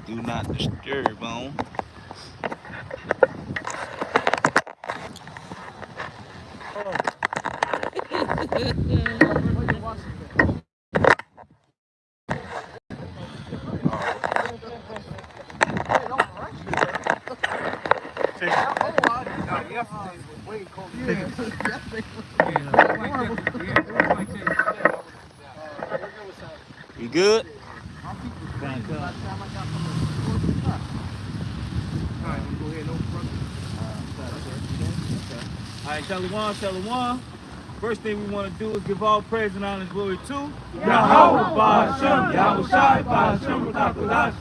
Do not disturb on. You good? Thank God. All right, Shalom, Shalom. First thing we want to do is give all praise and honor and glory to Yahweh, Ba'Shem, Yahweh Shai, Ba'Shem, Rakakadash.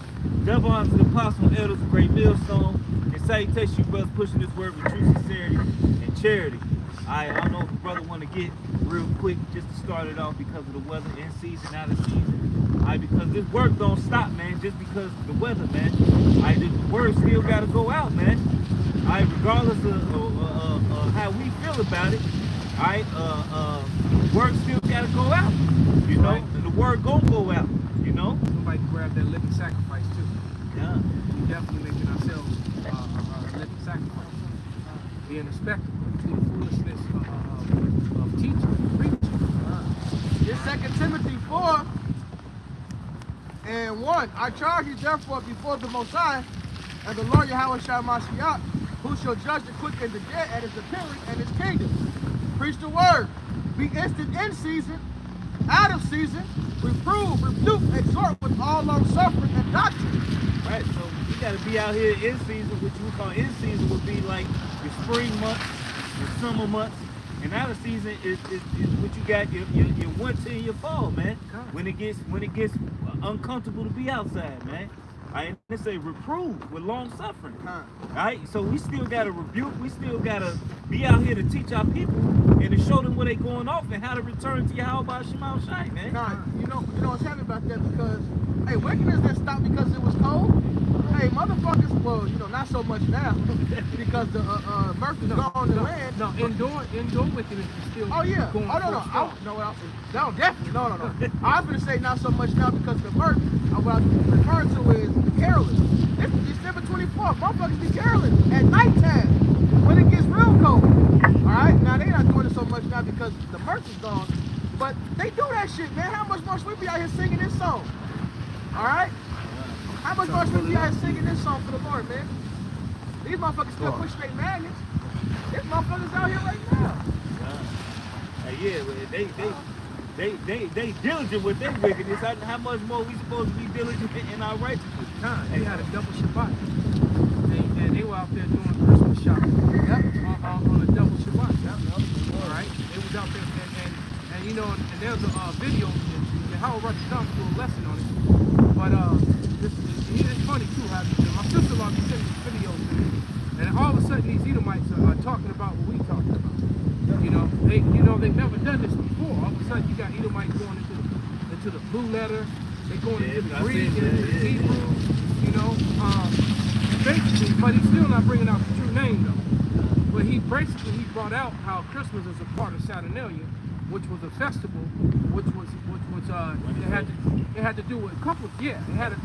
Double honor to the apostle and elders of Great Millstone. And salutation, you brothers pushing this word with true sincerity and charity. All right, I don't know if the brother want to get real quick just to start it off because of the weather, in season, out of season. All right, because this work don't stop, man, just because of the weather, man. All right, the word still got to go out, man. All right, regardless of how we feel about it. All right, word still gotta go out, you know. Right. And the word gonna go out, you know. Somebody grab that living sacrifice too. Yeah, We definitely making ourselves a living sacrifice, being a spectacle to the foolishness of teaching, preaching. It's 2 Timothy 4 and 1. I charge you therefore before the Most High and the Lord Yahweh Shai Mashiach, who shall judge the quick and the dead at his appearing and his kingdom. Preach the word. Be instant in season, out of season, reprove, rebuke, exhort with all long suffering and doctrine. Right, so you gotta be out here in season. What you would call in season would be like your spring months, your summer months, and out of season is what you got your winter and your fall, man. When it gets uncomfortable to be outside, man. Right, they say reprove with long suffering. Right, so we still gotta rebuke. We still gotta be out here to teach our people and to show them where they going off and how to return to Yahweh Ba'Shem Shai, man. You know what's happening about that because hey, wickedness didn't stop because it was cold. Hey, motherfuckers, well, you know, not so much now because the mirth is gone in the land. No, indoor wickedness is still. Oh yeah. Going No. No, definitely. No. I was gonna say not so much now because the mirth. What I'm referring to is carolers. It's December 24th. Motherfuckers be caroling at nighttime when it gets real cold. All right. Now they not doing it so much now because the mirth is gone, but they do that shit, man. How much more should we be out here singing this song? All right. How much more should we be out here singing this song for the Lord, man? These motherfuckers still pushing their magnets. These motherfuckers out here right now. Yeah, they diligent with their wickedness. How much more we supposed to be diligent in our righteousness? They had a double Shabbat, and they were out there doing Christmas shopping. On a double Shabbat. All right, they was out there, and you know, and there's a video, and Howard Rush Dump's do a lesson on it. But it's funny too how my sister-in-law be sending these videos to me, and all of a sudden these Edomites are talking about what we talking about. You know, they've never done this before. All of a sudden you got Edomites going into the blue letter, they going into the Greek and into the Hebrew, you know. Basically, but he's still not bringing out the true name though. But he brought out how Christmas is a part of Saturnalia, which was a festival, which it had to do with a couple. Yeah, it had to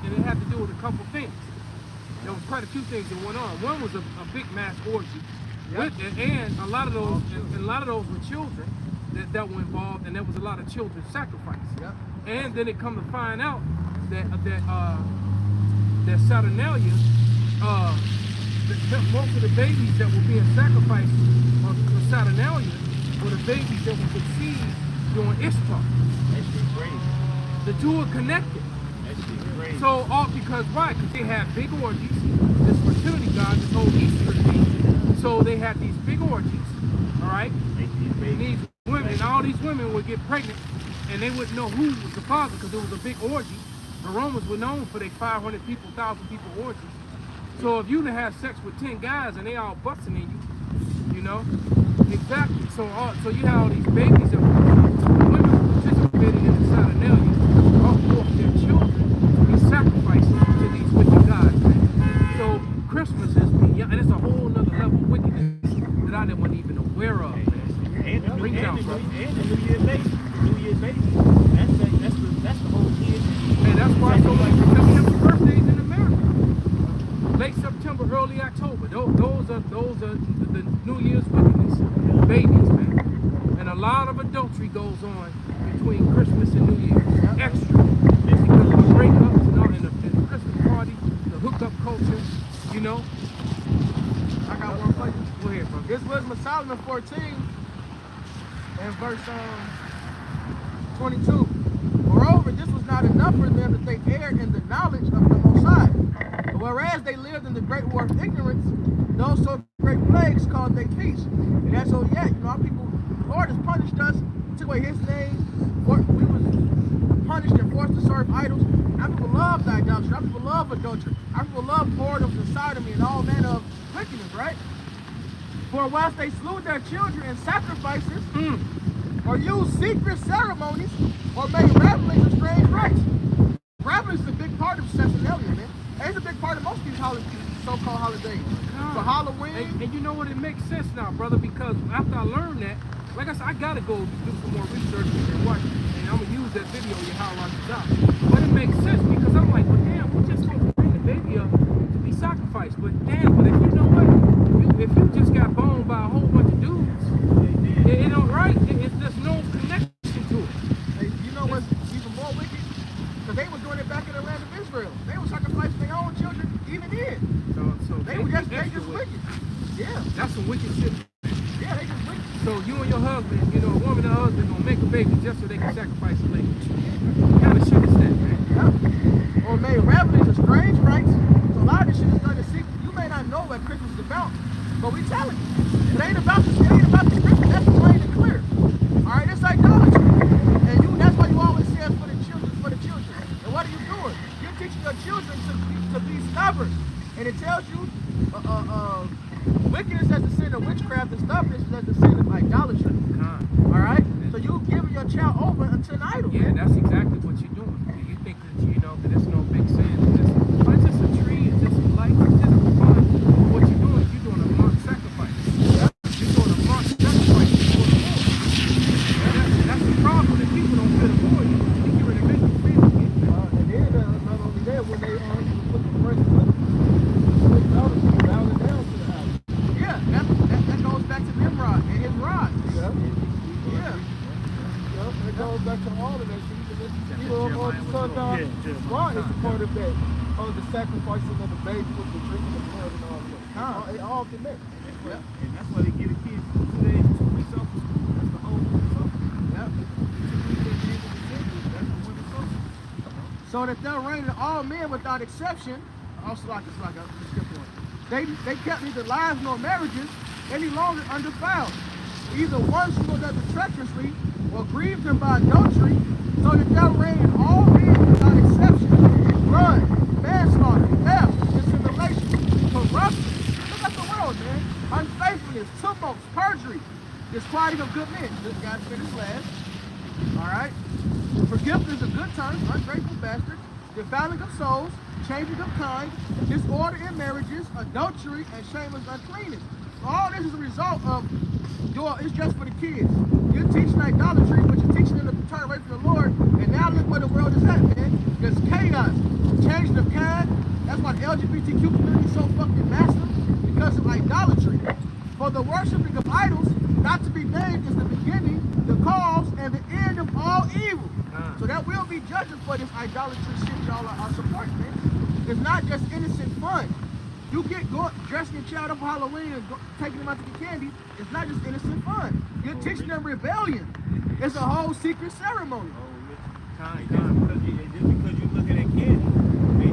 do with a couple things. There was quite a few things that went on. One was a big mass orgy. Yep. And a lot of those were children that were involved, and there was a lot of children sacrificed. Yep. And then it come to find out that Saturnalia, most of the babies that were being sacrificed for Saturnalia were the babies that were conceived during Ishtar. That shit crazy. The two are connected. That shit crazy. So all because why? Because they had big orgies. This fertility god, this whole Easter thing. So they had these big orgies, all right? And these women, all these women would get pregnant, and they wouldn't know who was the father because it was a big orgy. The Romans were known for their 500 people, 1,000 people orgies. So if you have sex with 10 guys and they all busting in you, you know, exactly. So you have all these babies that women participating in the Saturnalia, all for their children to be sacrificed to these wicked gods. So Christmas is and it's a whole nother level of wickedness that I wasn't even aware of, man. And the New Year's baby. That's the whole kid. And that's why I so like to celebrate birthdays in America. those are the New Year's wickedness, babies, man. And a lot of adultery goes on between Christmas and New Year's. Extra. It's because of the breakups and all, and the Christmas party, the hookup culture, you know. I got one for you. Go ahead, bro. This was Solomon 14 and verse 22. Moreover, this was not enough for them that they erred in the knowledge of the Most High. Whereas they lived in the great war of ignorance, those so great plagues caused their peace. And that's so yet, you know, our people, the Lord has punished us, took away his name, we was punished and forced to serve idols. Our people love idolatry, our people love adultery, our people love whoredoms and sodomy and all manner of wickedness, right? For whilst they slew their children in sacrifices, or used secret ceremonies, or made revelings of strange rites. Revelings is a big part of Saturnalia, man. It's a big part of most of these so-called holidays. For Halloween. And you know what? It makes sense now, brother, because after I learned that, like I said, I gotta go do some more research and watch, and I'm gonna use that video you highlighted out. But it makes sense because I'm like, well, damn, we just gonna bring the baby up to be sacrificed. But damn, but if you know what, if you just got boned by a whole bunch of dudes, it don't right. There's no connection to it. Hey, you know what's even more wicked? Because they were doing it back in the land of Israel. They were sacrificing their own children, even then. So they just wicked. Yeah. That's some wicked shit. Yeah, they just wicked. So you and your husband, you know, a woman and a husband gonna make a baby just so they can sacrifice a lady. What kind of shit is that, man? Yeah. Or made revelings of strange rites. So a lot of this shit is done in secret. You may not know what Christmas is about, but we tell it. It ain't about the Christmas. That's plain and clear. All right, it's idolatry. And that's why you always say it's for the children, for the children. And what are you doing? You're teaching your children to be stubborn. And it tells you wickedness as the sin of witchcraft and stubbornness as the sin of idolatry. All right? So you're giving your child over unto an idol. Yeah, that's exactly what you're doing. You think that, you know, that it's no big sin. It's just a tree, it's just some light, it's just fun. What you're doing is you're doing a mock sacrifice. You're doing a mock sacrifice before the Lord. And that's the problem that people don't feel the Lord. You get ready to make them feel it. And then not only that, when they put the first down to the house. Yeah, that goes back to Nimrod and his rod. Yeah. It goes back to all of that shit. Even on the sundown, rod is a part of that. On the sacrificing of the baby with the drinking of blood and all that. It all connects. Yeah. And that's why they get a kid 2 days, 2 weeks off of school. That's the whole Yep. So that they'll reign in all men without exception. Also like a description. They kept neither lives nor marriages any longer undefiled. Either one who does it treacherously or grieved them by adultery, so that they'll reign in all men without exception. Blood, manslaughter, theft, dissimulation, corruption. Look at the world, man. Unfaithfulness, tumults, perjury, disquieting of good men. This guy's finished last. All right. Forgiveness of good terms, ungrateful bastards, defiling of souls, changing of kind, disorder in marriages, adultery, and shameless uncleanness. All this is a result of it's just for the kids. You're teaching idolatry, but you're teaching them to turn away from the Lord. And now look where the world is at, man. There's chaos, changing of kind. That's why the LGBTQ community is so fucking massive, because of idolatry. For the worshiping of idols, not to be named, is the beginning, the cause, and the end of all evil. So that will be judging for this idolatry shit y'all are supporting, man. It's not just innocent fun. You get dressing your child up for Halloween and taking them out to get candy. It's not just innocent fun. You're teaching them rebellion. It's a whole secret ceremony. just because you look at that kid, the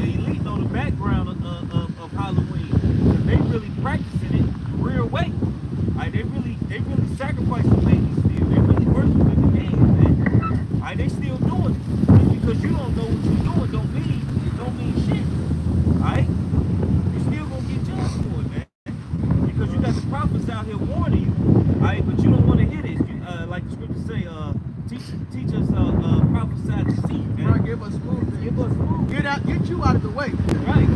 elite know the background of Halloween. Because they really practicing it the real way. Right, they really sacrificing babies still. They really worshiping the games, man. Right, they still doing it. Just because you don't know what you're doing don't mean shit. Alright? You still gonna get judged for it, man. Because you got the prophets out here warning you. Alright, but you don't want to hear this. Like the scriptures say, teach us prophesy to see. Right, give us food. Give us food. Get you out of the way. Right.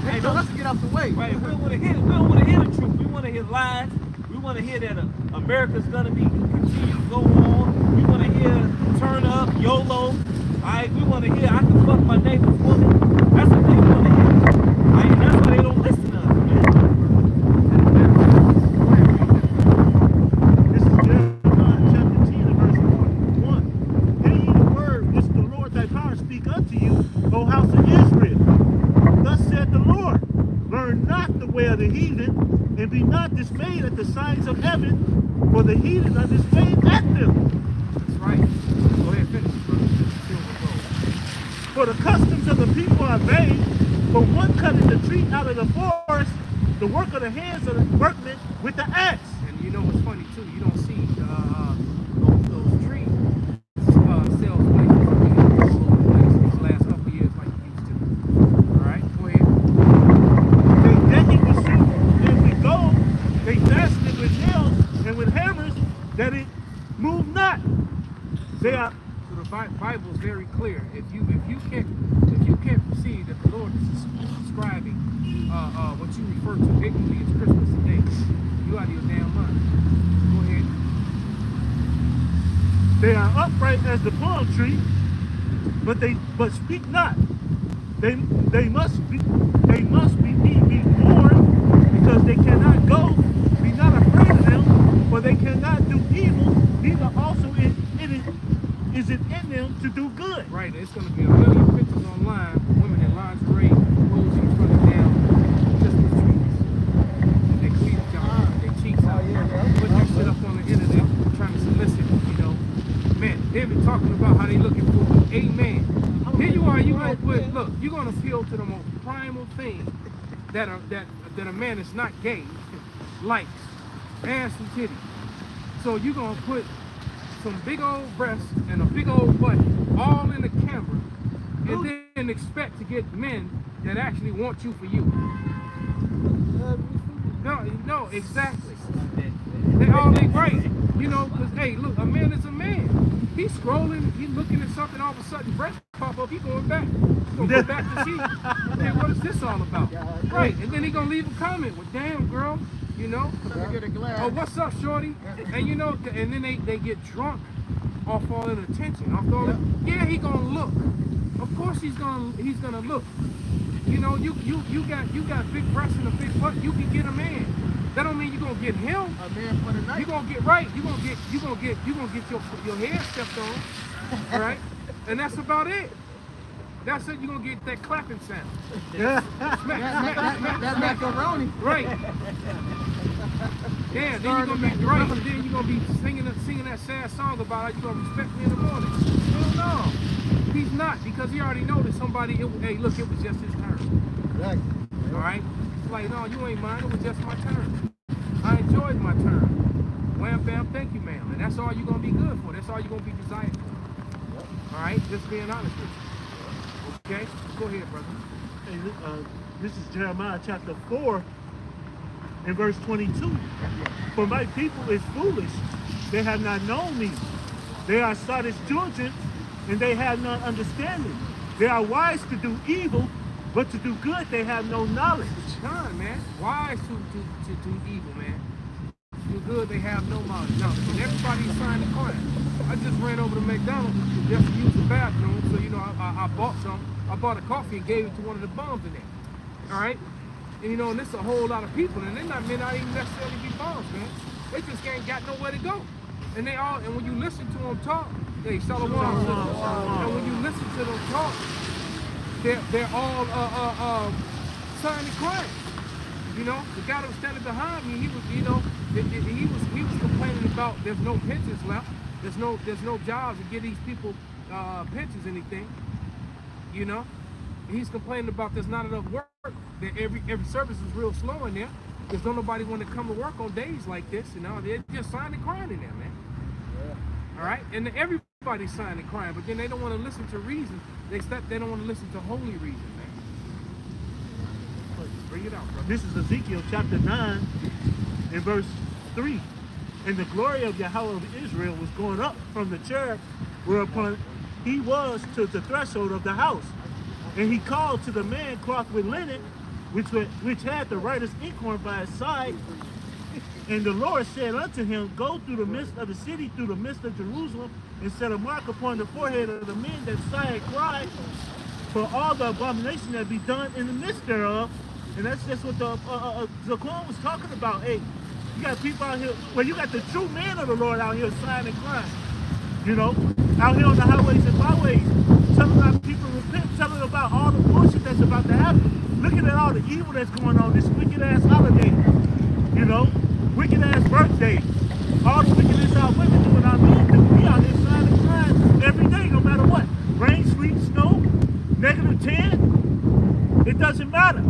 Hey, don't let's get out the way. Right. We don't want to hear it. We don't want to hear the truth. We want to hear lies. We want to hear that America's gonna continue to go on. We want to hear turn up, YOLO. Alright, we want to hear I can fuck my neighbor's woman. That's what they want to hear. Alright, and that's why they don't listen to us, man. way of the heathen, and be not dismayed at the signs of heaven, for the heathen are dismayed at them. That's right. Go ahead, finish, brother. Silver gold. For the customs of the people are vain, for one cutting the tree out of the forest, the work of the hands of the workmen with the axe. And you know what's funny too? You don't see those trees sales places all over the place these last couple of years like you used to. All right, go ahead. They deck it with silver and with gold. They fasten it with nails and with hammers, that it move not. They are. So the Bible is very clear. If you can't see that the Lord is describing what you refer to ignorantly as Christmas today, you out of your damn mind. Go ahead. They are upright as the palm tree, but speak not. They must be warned, because they cannot go. Be not afraid of them, for they cannot do evil. Neither also is it in them to do good. Right, it's going to be a million pictures online of women in lingerie posing in front of damn Christmas trees. They cleavage out, their cheeks out, putting that shit up on the internet, trying to solicit, you know. Man, they've been talking about how they looking for a man. Here you are, you're going to appeal to the most primal thing that a man that's not gay likes, ass and titties. So you're going to put some big old breasts and a big old butt all in the camera, and then expect to get men that actually want you for you. No, exactly. They right, you know, because hey, look, a man is a man. He's scrolling, he's looking at something, all of a sudden breasts pop up, he's going back. He's gonna go back to see, okay, what is this all about? Right, and then he's gonna leave a comment with, damn girl, you know, oh, what's up, shorty? And you know, and then they get drunk off all that attention, off all that. Yeah, he gonna look. Of course he's gonna look. You know, you got big breasts and a big butt, you can get a man. That don't mean you're gonna get him. A man for the night. You're gonna get right. You're gonna get your hair stepped on, right? And that's about it. That's it. You're gonna get that clapping sound. Yeah. That's macaroni. Right. Yeah. Then you're gonna be right. And then you're gonna be singing that sad song about how you're gonna respect me in the morning. Hell no. He's not, because he already know that somebody. Hey, look, it was just his turn. Exactly. All right. Like, no, you ain't mine, it was just my turn. I enjoyed my turn. Wham, bam, thank you, ma'am. And that's all you're going to be good for. That's all you're going to be desired for. All right? Just being honest with you. Okay? Go ahead, brother. Hey, this is Jeremiah chapter 4 and verse 22. For my people is foolish. They have not known me. They are sottish children, and they have not understanding. They are wise to do evil, but to do good they have no knowledge. None, man. Wise to do evil, man. To do good they have no knowledge. No, and everybody's signed the coin. I just ran over to McDonald's just to use the bathroom, so you know I bought some. I bought a coffee and gave it to one of the bums in there. All right, and you know, and there's a whole lot of people, and they may not even necessarily be bums, man. They just ain't got nowhere to go, and they all. And when you listen to them talk, they shalom. And when you listen to them talk, they're all signing crying. You know, the guy that was standing behind me, he was, you know, he was complaining about there's no pensions left. There's no jobs to get these people pensions, anything. You know, he's complaining about there's not enough work. That every service is real slow in there. There's nobody want to come to work on days like this. You know, they're just signing crying in there, man. Yeah. All right, and everybody's signing crying, but then they don't want to listen to reason. They don't want to listen to holy reason, man. Bring it out, brother. This is Ezekiel chapter 9 and verse 3. And the glory of Yahweh of Israel was going up from the cherub, whereupon he was to the threshold of the house. And he called to the man clothed with linen, which had the writer's inkhorn by his side. And the Lord said unto him, go through the midst of the city, through the midst of Jerusalem, and set a mark upon the forehead of the men that sigh and cry, for all the abomination that be done in the midst thereof. And that's just what the Quran was talking about. Hey, you got people out here, well, you got the true men of the Lord out here sighing and crying. You know, out here on the highways and byways, telling our people to repent, telling about all the bullshit that's about to happen. Looking at all the evil evil that's going on, this wicked ass holiday, you know, wicked ass birthday, all the wickedness our women do and our men do. We out here shining shine every day, no matter what. Rain, sleet, snow, -10, it doesn't matter.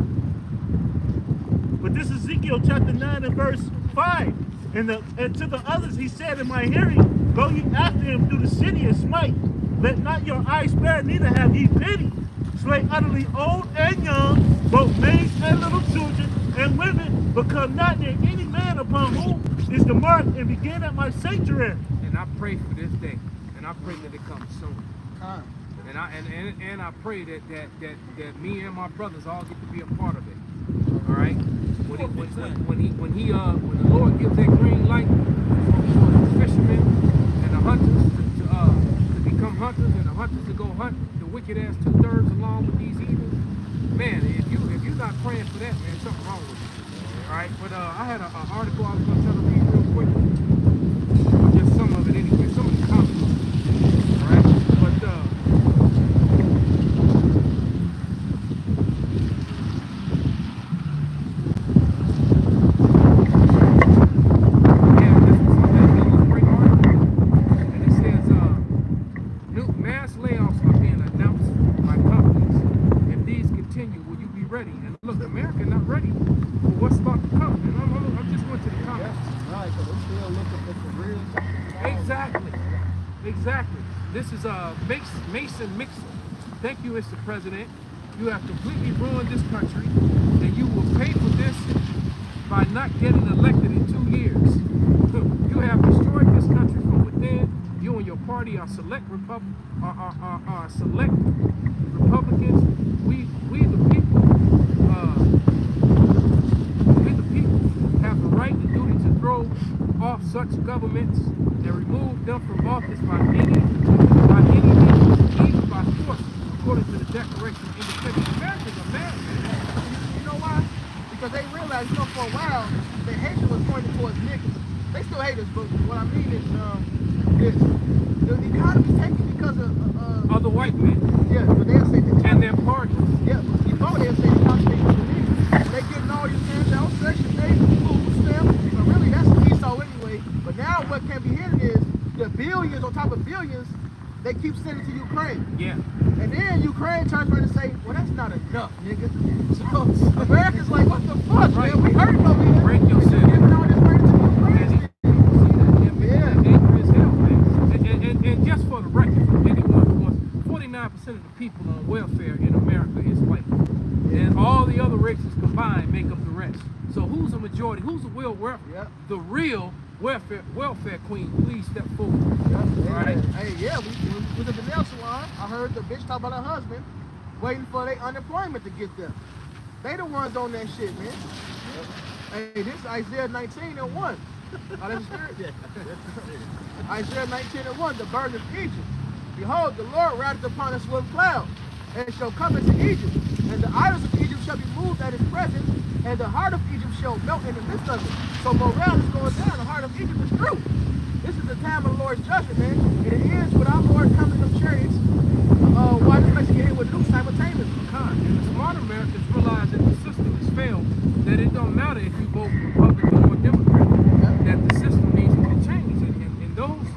But this is Ezekiel chapter 9 and verse 5. And to the others he said in my hearing, go ye after him through the city and smite. Let not your eyes spare, neither have ye pity. Slay utterly old and young, both maids and little children and women, but come not near any man upon whom is the mark, and begin at my sanctuary. And I pray for this day, and I pray that it comes soon. And I pray that me and my brothers all get to be a part of it. All right. When the Lord gives that green light for the fishermen and the hunters to become hunters, and the hunters to go hunt the wicked ass 2/3 along with these heathens, man, if you're not praying for that, man, something wrong with you. All right. But I had an article I was going to try to read real quick. Just some of it anyway. Some of the comments. All right. But ready. And look, America not ready for what's about to come. And I'm just going to the comments. Right, so they're still looking for real. Exactly. This is Mason Mixon. Thank you, Mr. President. You have completely ruined this country, and you will pay for this by not getting elected in 2 years. You have destroyed this country from within. You and your party are select Republicans. We the people. We the people have the right and duty to throw off such governments and remove them from office by any means, even by force, according to the Declaration of Independence. Americans are mad, man. You know why? Because they realized, for a while, the hatred was pointed towards niggas. They still hate us, but what I mean is, the economy's taken because of the white men. Yeah, but they'll say that. And their parties. Yeah, but before they'll say the economy for the niggas. They getting all these handout Section 8, food stamps, but really that's the Esau anyway. But now what can be hidden is the billions on top of billions they keep sending to Ukraine. Yeah. And then Ukraine turns around and say, well, that's not enough, nigga. So America's like, what the fuck, right. man? We hurting over here. Break yourself. Giving all this money to Ukraine. And just for the record, for anyone who wants, 49% of the people on welfare in America is white. And all the other races combined make up the rest. So who's the majority? Who's the real the real welfare queen? Please step forward. All right. Hey, yeah, we was at the nail salon. I heard the bitch talk about her husband waiting for their unemployment to get them. They the ones on that shit, man. Hey, this is Isaiah 19:1. Oh, that's the spirit? Yeah. Isaiah 19:1, the burden of Egypt. Behold, the Lord rideth upon a swift cloud, and shall come into Egypt, and the idols of Egypt shall be moved at his presence, and the heart of Egypt shall melt in the midst of it. So morale is going down. The heart of Egypt is true. This is the time of the Lord's judgment, man. And it ends with our Lord coming in them chariots. Why this place get hit with nukes simultaneously? And the smart Americans realize that the system has failed, that it don't matter if you vote Republican or Democrat, that the system needs to be changed. And those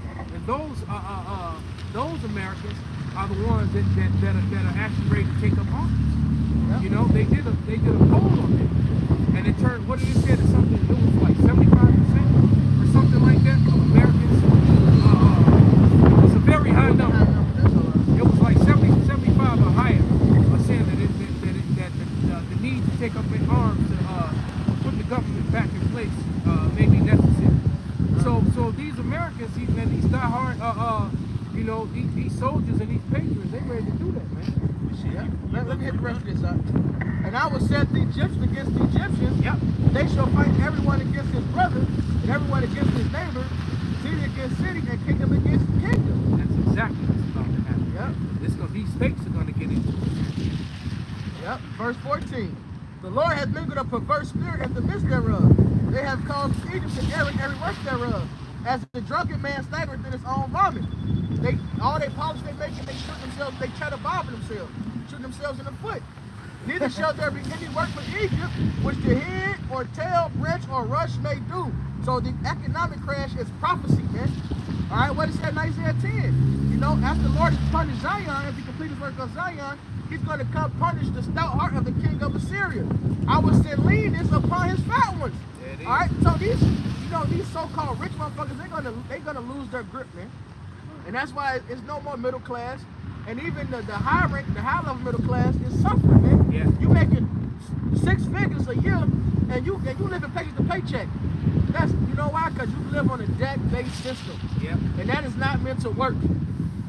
Americans are the ones that are actually ready to take up arms. You know, they did a poll on it, and it turned, what did it say, to something, it was like 75% or something like that of Americans. It was a very high number. It was like 75 or higher are saying that the need to take up their arms to put the government back in place may be necessary. So these Americans, these diehard, these soldiers and these patriots, they ready to do that, man. Let me hit the rest of this up. And I will set the Egyptians against the Egyptians. Yep. They shall fight everyone against his brother, and everyone against his neighbor, city against city, and kingdom against kingdom. That's exactly what's about to happen. Yep. These states are going to get into it. Yep. Verse 14. The Lord hath mingled a perverse spirit in the midst thereof. They have caused Egypt to err in every work thereof. As the drunken man staggereth in his own vomit. All they polish they making, they shoot themselves, they try to bob themselves, shoot themselves in the foot. Neither shall there be any work for Egypt, which the head or tail, branch or rush may do. So the economic crash is prophecy, man. All right, what it said in Isaiah 10. You know, after the Lord has punished Zion, if he completes his work on Zion, he's going to come punish the stout heart of the king of Assyria. I will send leanness upon his fat ones. All right, so these, you know, these so-called rich motherfuckers, they're gonna lose their grip, man. And that's why it's no more middle class. And even the high rank, the high level middle class is suffering, man. Yeah. You making 6 figures a year, and you living paycheck to paycheck. That's, you know why? Because you live on a debt-based system. Yep. And that is not meant to work.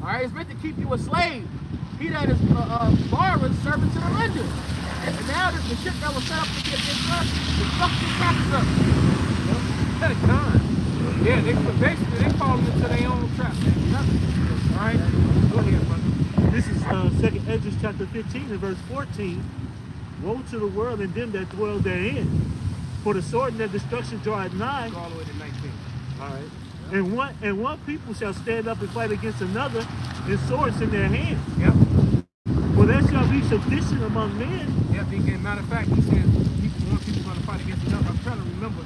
All right, it's meant to keep you a slave. He that is borrowing, servant to the lender. And now the shit that was set up to get this up, the fucking crackers up. That time. Yeah, basically they falling into their own trap, man. All right, go ahead, brother. This is 2nd Esdras chapter 15 and verse 14. Woe to the world and them that dwell therein, for the sword and their destruction draweth nigh. Go all the way to 19. All right. And one people shall stand up and fight against another, and swords in their hands. Yep. For there shall be sedition among men. Yep. And matter of fact, he said one people's going to fight against another. I'm trying to remember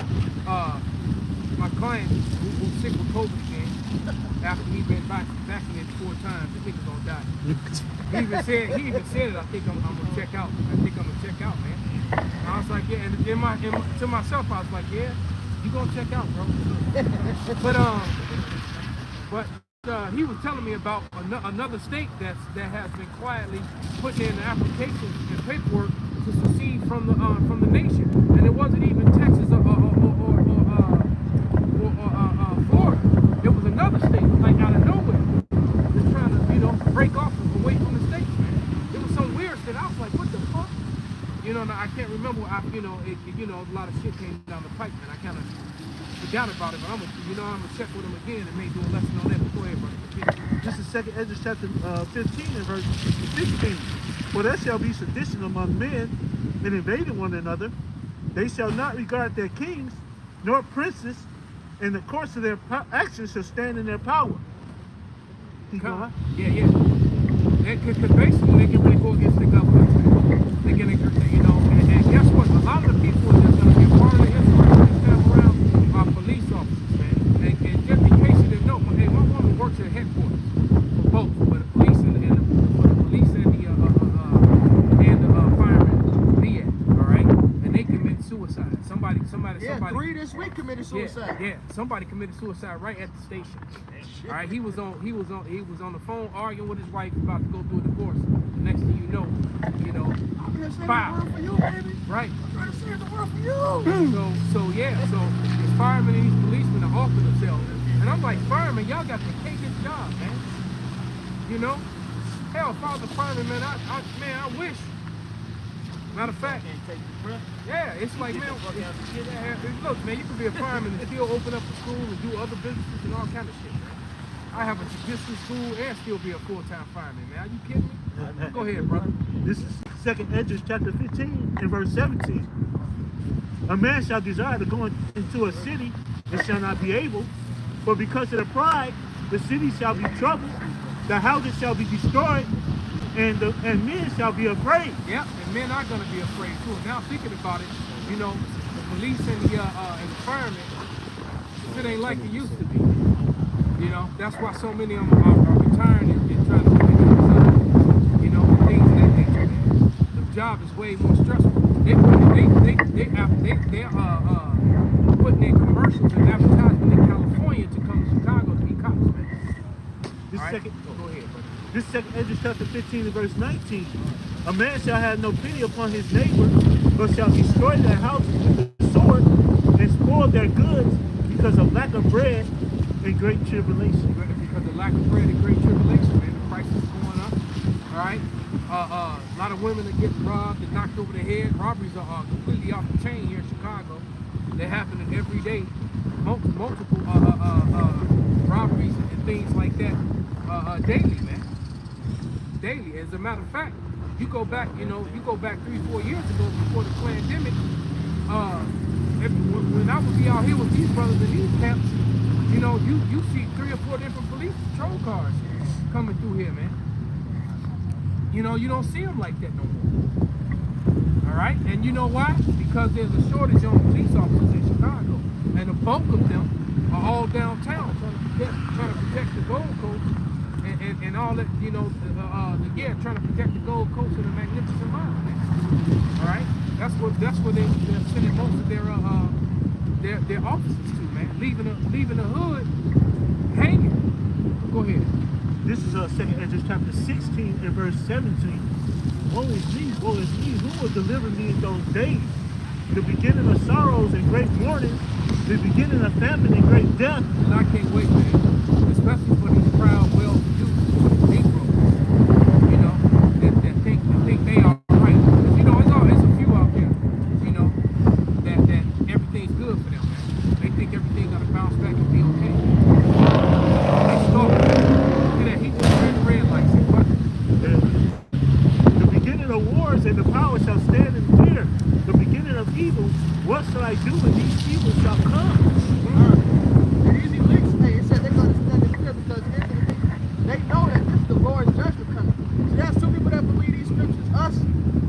my client who's sick with COVID again. After he been vaccinated 4 times, I think he's gonna die. He even said it. I think I'm gonna check out. Man. And I was like, yeah. And to myself, I was like, yeah, you gonna check out, bro. But he was telling me about another state that has been quietly putting in applications and paperwork to secede from the nation, and it wasn't even Texas or Florida. It was another state, like out of nowhere, just trying to, you know, break off away from the states, man. It was some weird shit. I was like, what the fuck? You know, I can't remember. A lot of shit came down the pipe, man. I kind of forgot about it, but I'm gonna check with him again and maybe do a lesson on that. But go ahead, brother. This is 2nd Esdras chapter 15 and verse 16. For there shall be sedition among men, and invading one another. They shall not regard their kings nor princes, and the course of their actions shall stand in their power. Keep going. Yeah. Because basically they can really go against the government. They can, you know, and guess what? A lot of the people that's going to be a part of the insurrection this time around are police officers, man. And just in case you didn't know, hey, my woman works at headquarters for both, for the police and the firemen be at, all right? And they commit suicide. Somebody. 3 this week committed suicide. Yeah. Somebody committed suicide right at the station. All right, he was on the phone arguing with his wife about to go through a divorce. The next thing you know, I'm gonna save the world for you, baby. Right. I'm trying to save the world for you. So these firemen and these policemen are offering themselves, and I'm like, firemen, y'all got to take this job, man. You know, hell, father fireman, man, I wish. Matter of fact, yeah, it's like, man, look, man, you can be a fireman and still open up a school and do other businesses and all kind of shit, man. I have a jujitsu school and still be a full-time fireman, man. Are you kidding me? Go ahead, brother. This is 2nd Esdras chapter 15 and verse 17. A man shall desire to go into a city and shall not be able, for because of the pride, the city shall be troubled, the houses shall be destroyed, and men shall be afraid. Yep, and men are going to be afraid too. Now thinking about it, you know, the police and the firemen, it ain't like it used to be. You know, that's why so many of them are retiring and trying to commit suicide. You know, things of that nature. The job is way more stressful. They're putting in commercials and advertising in California to come to Chicago to be cops, man. This right? second. Go ahead, brother. This 2nd Esdras chapter 15 and verse 19. A man shall have no pity upon his neighbor, but shall destroy their houses with the sword and spoil their goods because of lack of bread and great tribulation. Because of lack of bread and great tribulation, man. The price is going up. All right. A lot of women are getting robbed and knocked over the head. Robberies are completely off the chain here in Chicago. They're happening every day. Multiple robberies and things like that daily, man. Daily. As a matter of fact, you go back 3-4 years ago before the pandemic. When I would be out here with these brothers in these camps, you know, you see 3 or 4 different police patrol cars coming through here, man. You know, you don't see them like that no more. All right, and you know why? Because there's a shortage on police officers in Chicago, and the bulk of them are all downtown trying to protect the Gold Coast and all that. You know, trying to protect the Gold Coast and the Magnificent Mile. All right, that's where they're sending most of their officers to, man. Leaving the hood hanging. Go ahead. This is 2nd Ezra chapter 16 and verse 17. Woe is me, who will deliver me in those days? The beginning of sorrows and great mourning, the beginning of famine and great death. And I can't wait, man. Especially for these proud, well-to-do Negroes, you know, that think they are right. You know, it's a few out there, you know, that everything's good for them, man. They think everything's gonna bounce back and be okay. They start. Look at that, he just turned the red lights. Say, fuck it. The beginning of wars and the power shall stand in fear. The beginning of evil, what shall I do when these evils shall come? And these elites, hey, it said they're going to stand in fear because they know that this is the Lord's judgment coming. So there's two people that believe these scriptures, us,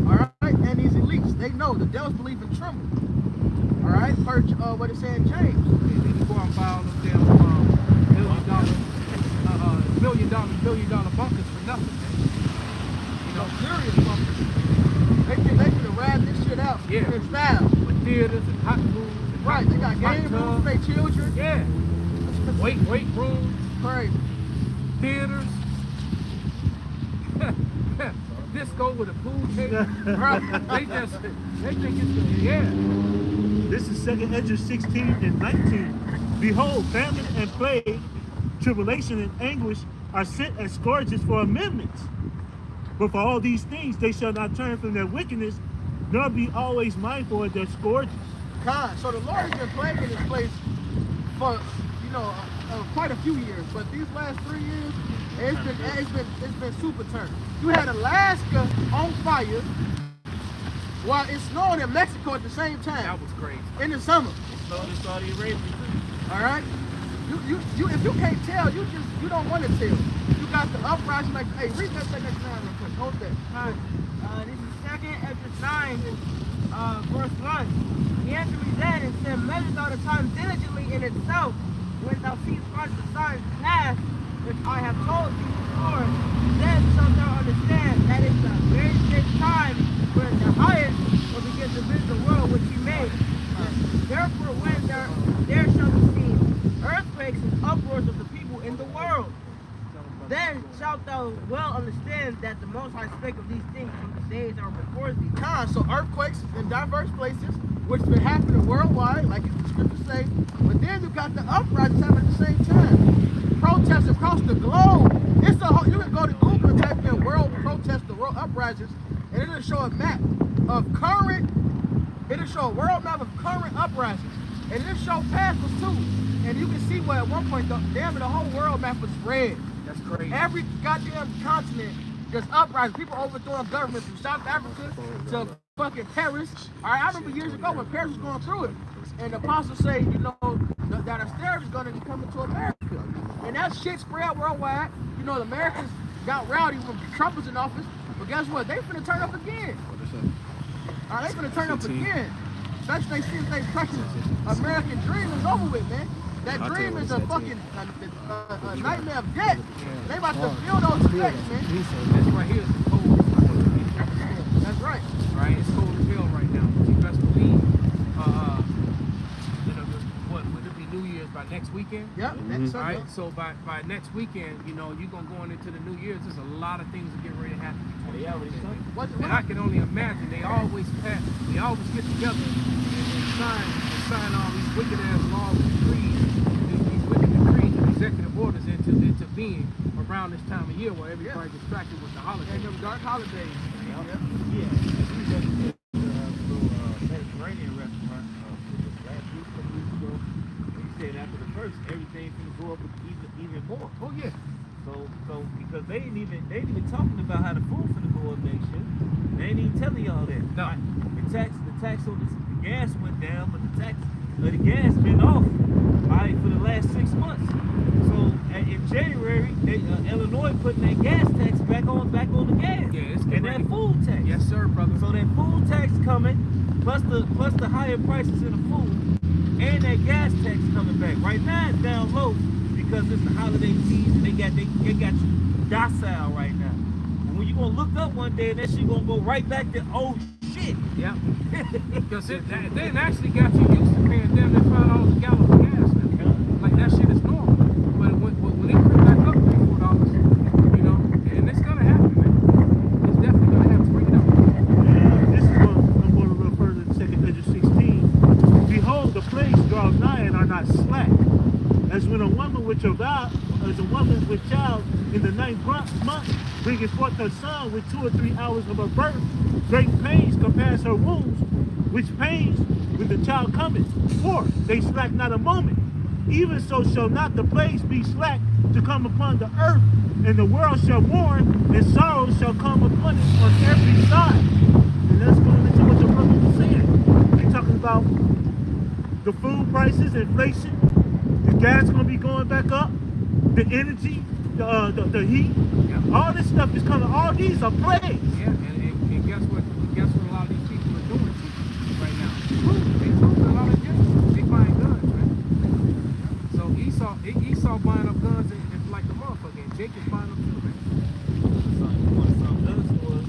all right, and these elites. They know the devils believe in tremble. All right, perch, what it said in James. They can go out and buy all them damn billion dollar bunkers for nothing, man. You know, Serious bumpers. They can ride this shit out in style. with theaters and hot rooms. And Right, they got hot game rooms tubs. for their children. Yeah. Weight rooms, Crazy. theaters. Disco with a pool table. Right. They think it's This is 2nd Ezra 16 and 19. Behold, famine and plague, tribulation and anguish are sent as scourges for amendments. But for all these things they shall not turn from their wickedness, nor be always mindful of their scourges. So the Lord has been plaguing this place for, you know, quite a few years. But these last 3 years, it's been super turned. You had Alaska on fire while it's snowing in Mexico at the same time. That was crazy. In the summer. Slowly Saudi Arabia too. All right. You if you can't tell, you don't want to tell. You got the uprising like, hey, read that 2nd Ezra 9 real quick. Hold that. This is 2nd Ezra 9, verse 1. He answered me then and said, measure thou the time diligently in itself, when thou seest watch the signs pass, which I have told thee before, then shalt thou understand that it's the very same time when the highest will begin to visit the world which he made. Therefore, when there shall be seen earthquakes and uproars of the people in the world, then shalt thou well understand that the Most High spake of these things from the days that are before thee. So earthquakes in diverse places, which been happening worldwide, like the scriptures say. But then you got the uprisings happening at the same time. Protests across the globe. It's a whole, you can go to Google and type in world protests, the world uprisings, and it'll show a map of current. It'll show a world map of current uprisings, and it'll show past ones too. And you can see where at one point, the whole world map was red. That's crazy. Every goddamn continent, there's uprisings. People overthrowing governments from South Africa to fucking Paris. All right, I remember years ago when Paris was going through it, and the apostles say, you know, that austerity is going to be coming to America, and that shit spread worldwide. You know, the Americans got rowdy when Trump was in office, but guess what? They finna turn up again. All right, they finna turn up again. Especially they see if they pressure American dream is over with, man. That dream is a fucking nightmare of death. They about to feel those effects, man. This right here is the cold. That's right. Right, it's cold as hell right now. But you best believe, you know, what would it be New Year's by next weekend? Yep. Next Sunday. Right, so by next weekend, you know, you're gonna go into the New Year's. There's a lot of things that get ready to happen. They already coming. And I can only imagine they always get together and sign all these wicked ass laws and decrees, these wicked decrees and executive orders into being around this time of year where everybody's distracted with the holidays. And them dark holidays. Mediterranean restaurant last week, a couple weeks ago. He said after the first, everything finna go up even more. Oh yeah. So because they ain't even talking about how the food finna go up next year. They ain't even telling y'all that. No. The tax on the gas went down, but the gas been off. right, for the last 6 months. So in January, Illinois putting that gas tax back on the gas. Yeah, it's and that food tax. Yes, sir, brother. So that food tax coming, plus the higher prices in the food, and that gas tax coming back. Right now it's down low because it's the holiday season. They got you docile right now. But when you gonna look up one day, that shit gonna go right back to old shit. Yeah. Because they actually got you used to paying damn near $5 a gallon for gas now. Like that shit is normal. But when they bring back up $4, you know, and it's gonna happen, man. It's definitely gonna have to bring it up. And this is what I'm going to refer to the 2nd Ezra 16. Behold, the plagues draw nigh and are not slack. As when a woman with child, in the 9th month bringeth forth her son with 2 or 3 hours of her birth, great pains compass her wounds, which pains when the child cometh forth, they slack not a moment. Even so shall not the plagues be slack to come upon the earth, and the world shall mourn, and sorrow shall come upon it on every side. And that's going into what the brother was saying. We're talking about the food prices, inflation, the gas going to be going back up, the energy, the heat, Yeah. all this stuff is coming. All these are plagues. Yeah, and guess what? Guess what a lot of these people are doing right now? They took a lot of guns. They buying guns, man. So Esau buying up guns and like the motherfucker, and Jacob's buying them too, man. Some other stores,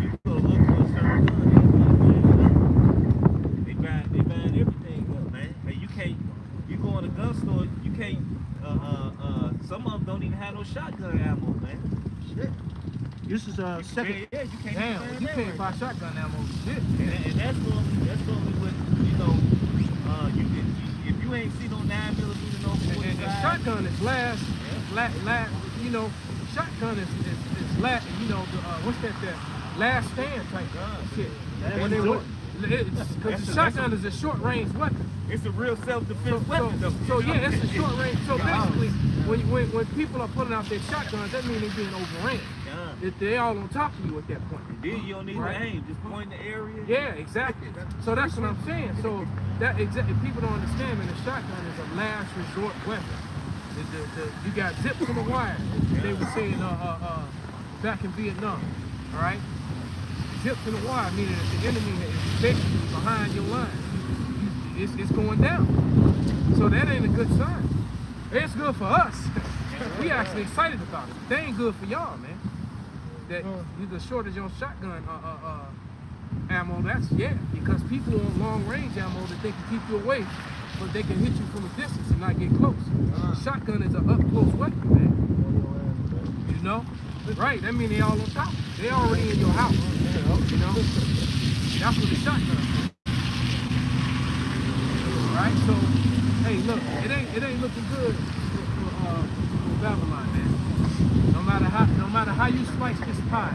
you go look for a certain gun, they buying everything up, man. Hey, you go in a gun store, you can't. Some of them don't even have no shotgun ammo, man. Shit. This is a second. Yeah, you can't. Damn, you can't buy shotgun ammo. Shit. And that's normally what you know. You can if you ain't see no 9mm, no 45. And shotgun is last, you know, shotgun is last, you know, what's that last stand type shit. When they were, because the shotgun is a short range weapon. It's a real self-defense weapon, though. So yeah, it's a short range. So basically, when people are putting out their shotguns, that means they're being overranged. They all on top of you at that point. Then you don't need to aim, just point in the area. Yeah, exactly. So that's what I'm saying. So that exactly, people don't understand, man. The shotgun is a last resort weapon. You got zips in the wire. They were saying back in Vietnam. All right, zips in the wire, meaning that the enemy is basically behind your line. It's going down. So that ain't a good sign. It's good for us. We actually excited about it. They ain't good for y'all, man. That the shortage on shotgun ammo, that's because people want long range ammo that they can keep you away, but they can hit you from a distance and not get close. Shotgun is an up close weapon, man. You know? Right, that means they all on top. They already in your house. You know? That's what the shotgun is. Right? So, hey, look, it ain't looking good for Babylon, man. No matter how you slice this pie,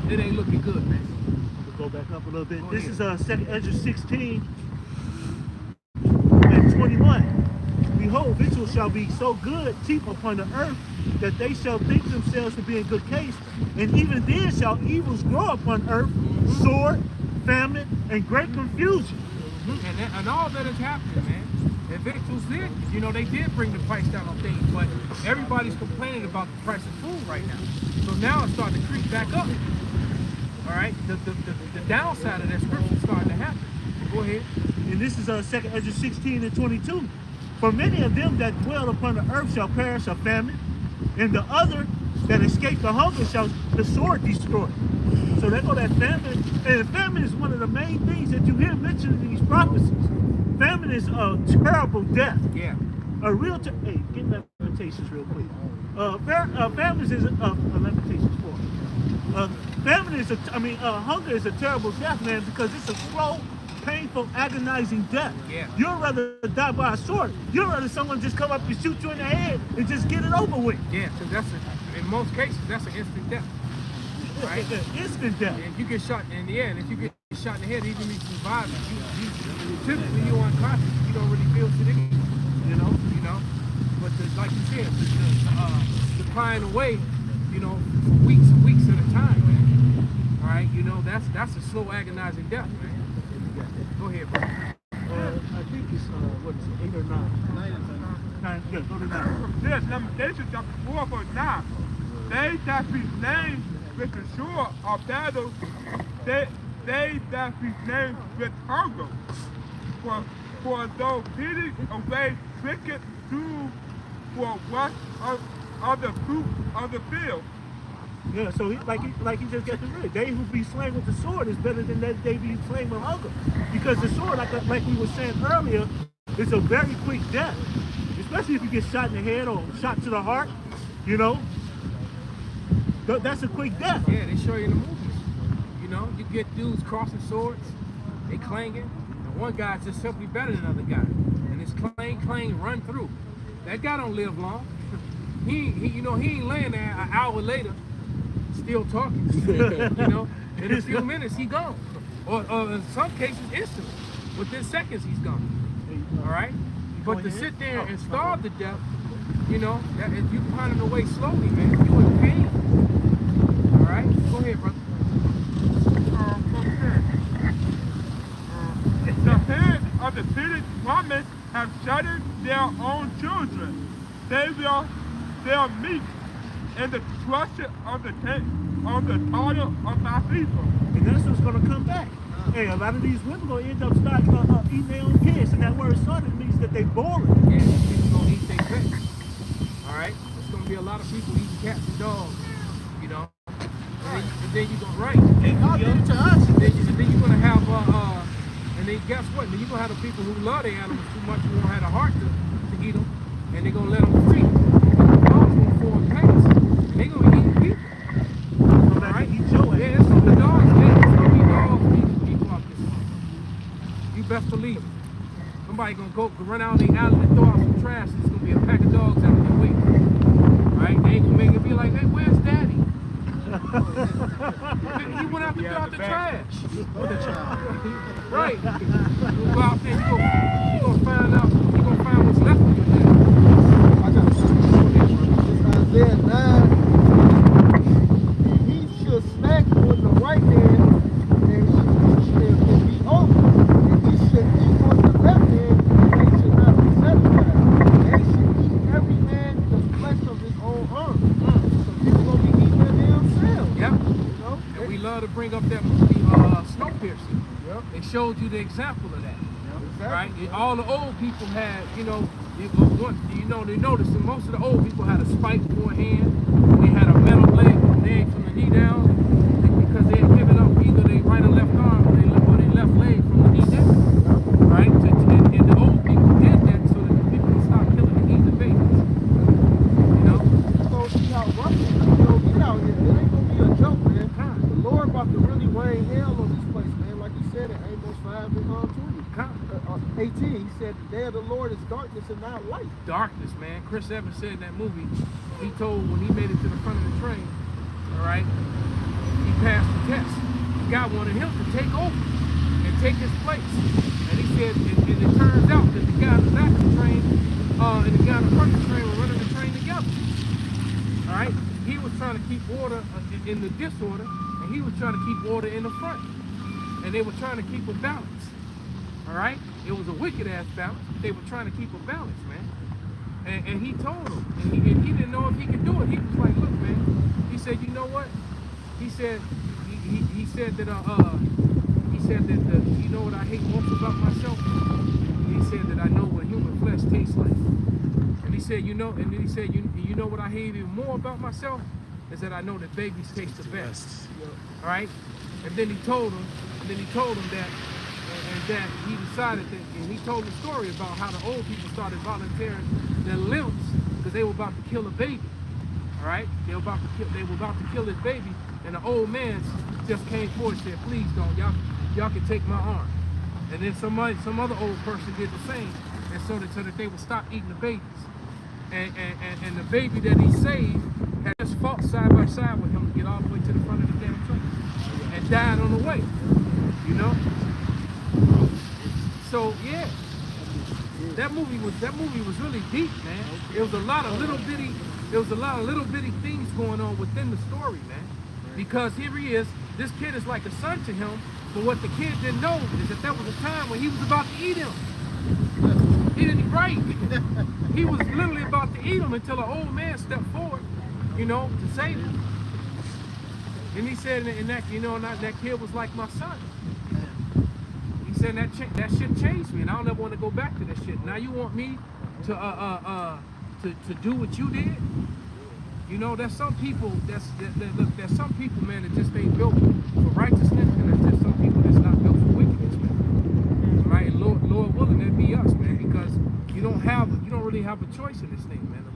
it ain't looking good, man. We'll go back up a little bit. This is 2nd Ezra 16 and 21. Behold, victuals shall be so good, cheap upon the earth, that they shall think themselves to be in good case, and even then shall evils grow upon earth, sword, famine, and great confusion. And all that is happening, man. And victuals did, you know, they did bring the price down on things, but everybody's complaining about the price of food right now. So now it's starting to creep back up. All right, the downside of that scripture is starting to happen. Go ahead. And this is 2nd Ezra 16 and 22. For many of them that dwell upon the earth shall perish of famine, and the other that escape the hunger shall the sword destroy. So there go that famine. And famine is one of the main things that you hear mentioned in these prophecies. Famine is a terrible death. Yeah. A real, hey, get lamentations real quick. Famine is lamentations for. Famine is hunger is a terrible death, man, because it's a slow, painful, agonizing death. Yeah. You'd rather die by a sword. You'd rather someone just come up and shoot you in the head and just get it over with. Yeah, because in most cases, that's an instant death. Right? Instant death. If you get shot in the end, if you get shot in the head, even if you survive it, typically you're unconscious. You don't really feel shit anyway. You know. But like you said, the crying away, you know, for weeks and weeks at a time, man. All right, you know, that's a slow, agonizing death, man. Go ahead, bro. I think it's what is it, 8 or 9? 9, yeah, go to 9. This Lamentations chapter 4 verse 9. They that be named with the sword or battle, they that be named with hunger. For though pity away wicked do for what of the fruit of the field. Yeah, so like he just got to read. They who be slain with the sword is better than that they be slain with hunger. Because the sword, like we were saying earlier, is a very quick death. Especially if you get shot in the head or shot to the heart, you know. That's a quick death. Yeah, they show you in the movies. You know, you get dudes crossing swords, they clanging, and one guy's just simply better than the other guy. And it's clang, run through. That guy don't live long. He ain't laying there an hour later still talking. You know, in a few minutes he gone. Or in some cases instantly. Within seconds he's gone. All right? But to sit there and starve to death, you know, if you finding a way slowly, man, you in pain. All right? Go ahead, brother. The heads of the village women have shattered their own children. They will meet in the destruction of the daughter of my people. And that's what's going to come back. Hey, a lot of these women going to end up starting eating their own kids. And that word started means that they boring. Yeah, people going to eat their pets. All right? There's going to be a lot of people eating cats and dogs, you know. And then you're going to, right. And God did it to us. And then you're going to have, and then guess what? Then you're going to have the people who love their animals too much who won't have the heart to eat them. And they're going to let them free. The dogs going to form pets. And they're going to eat people. Come back and eat your ass. Yeah, it's the dogs. It's going to be dogs eating people out this one. You best believe it. Somebody going to go run out on the island and throw out some trash. There's going to be a pack of dogs out there waiting. Right? They ain't going to make it be like, hey, where's Daddy? He went out to throw out the trash. Right. You go out there, you're gonna find out, you're gonna find what's left of your dad. I got something. Isaiah 9. He should smack with the right hand and be over. And he should eat with the left hand and they should not be satisfied. They should eat every man the flesh of his own arm. So people gonna be eating at themselves. Yep. You know? And we love to bring up that movie, Snowpiercer. Yep. They showed you the example of that. Exactly. Right? And all the old people had, you know, they noticed that most of the old people had a spike for a hand. They had a metal leg from the knee down because they had given up either their right or left arm or their left leg from the knee down. Right? And the old people did that so that the people would stop killing and eating the babies. You know? So see how rough it is. You know, get out here. It ain't gonna be a joke, man. The Lord about to really rain hell on this place, man. Like he said in Amos 5 and 20. 18, he said the day of the Lord is darkness and not light. Darkness, man. Chris Evans said in that movie, he told when he made it to the front of the train, all right, he passed the test. God wanted him to take over and take his place. And he said, and it turns out that the guy in the back of the train and the guy in the front of the train were running the train together. All right? He was trying to keep order in the disorder, and he was trying to keep order in the front. And they were trying to keep a balance. All right? It was a wicked ass balance. They were trying to keep a balance, man. And he told them, and he didn't know if he could do it. He was like, look, man. He said, you know what? He said, he said that you know what I hate most about myself? He said that I know what human flesh tastes like. And he said, you know, and then he said, you know what I hate even more about myself? Is that I know that babies taste the best. All right? And then he told him that. And that he decided that, and he told the story about how the old people started volunteering their limbs because they were about to kill a baby. All right, they were about to kill this baby, and the old man just came forward and said, "Please don't, y'all can take my arm." And then some other old person did the same, and so that they would stop eating the babies. And the baby that he saved had just fought side by side with him to get all the way to the front of the damn train, and died on the way. You know. So yeah, that movie was really deep, man. It was a lot of little bitty things going on within the story, man. Because here he is, this kid is like a son to him, but what the kid didn't know is that there was a time when he was about to eat him. He didn't right. He was literally about to eat him until an old man stepped forward, you know, to save him. And he said, and that, you know, that kid was like my son. He said that shit changed me, and I don't ever want to go back to that shit. Now you want me to do what you did? You know, there's some people there's some people, man, that just ain't built for righteousness, and there's just some people that's not built for wickedness, man. Right? And Lord willing, that be us, man, because you don't really have a choice in this thing, man. The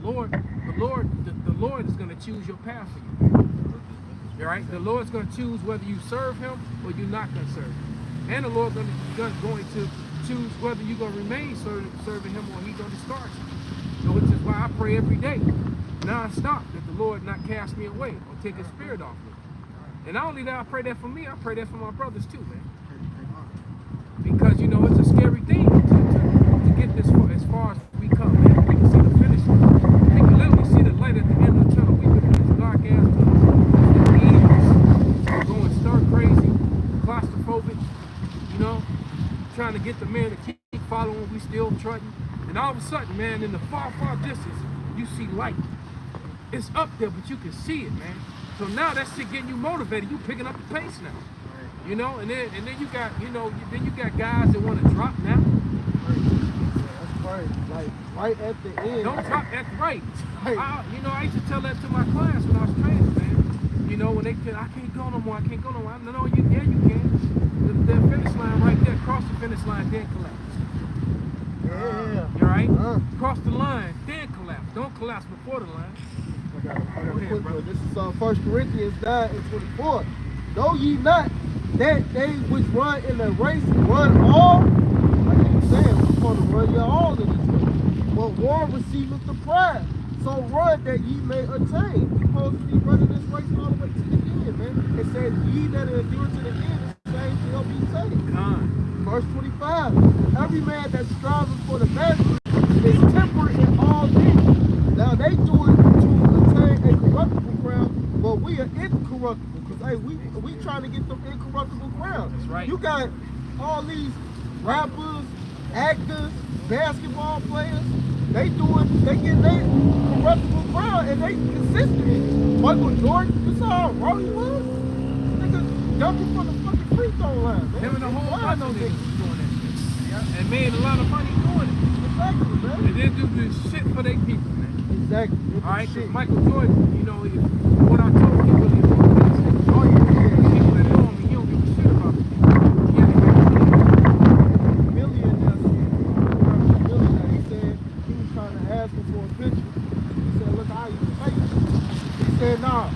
Lord is gonna choose your path for you. All right? The Lord's gonna choose whether you serve him or you're not gonna serve him. And the Lord's going to choose whether you're going to remain serving him or he's going to start you. So which is why I pray every day, non-stop, that the Lord not cast me away or take his spirit off me. And not only that I pray that for me, I pray that for my brothers too, man. Because, you know, it's a scary thing to get this far, as far as we come, man. We can see the finish line. We can literally see the light at the end of the tunnel. We've been in this dark ass tunnel for years, going stir crazy, claustrophobic, you know, trying to get the man to keep following, we still trudging. And all of a sudden, man, in the far, far distance, you see light. It's up there, but you can see it, man. So now that shit getting you motivated, you picking up the pace now. You know, and then you got, you know, then you got guys that want to drop now. That's right. Like right at the end. Don't drop at the right. You know, I used to tell that to my clients when I was training, man. You know, when they said, I can't go no more, I can't go no more. No, you can. The finish line right there, cross the finish line, then collapse. Yeah. You right? Cross the line, then collapse. Don't collapse before the line. I got a quick one. This is 1 Corinthians 9:24. Know ye not that they which run in the race run all? Like he was saying, we're supposed to run you all in this race. But one receiveth the prize. So run that ye may attain. We're supposed to be running this race all the way to the end, man. It says, ye that endure to the end, the same shall be saved. Verse 25. Every man that strives for the mastery is temperate in all things. Now they do it to attain a corruptible crown, but we are incorruptible. Because hey, we trying to get them incorruptible crowns. That's right. You got all these rappers, actors, basketball players. They get their corruptible crown and they consistent. Michael Jordan, you saw how raw he was? Nigga jumping from the fucking free throw line, man. Him and the whole bunch of niggas doing that shit. Yeah. And made a lot of money doing it. Exactly, man. And then do good shit for their people, man. Exactly. All right, because Michael Jordan, you know, what I told him, he really doing this. Oh, yeah. People that know him, he don't give a shit about it. Millionaire, he said he was trying to ask him for a picture. He said, look how you pay me. He said, nah,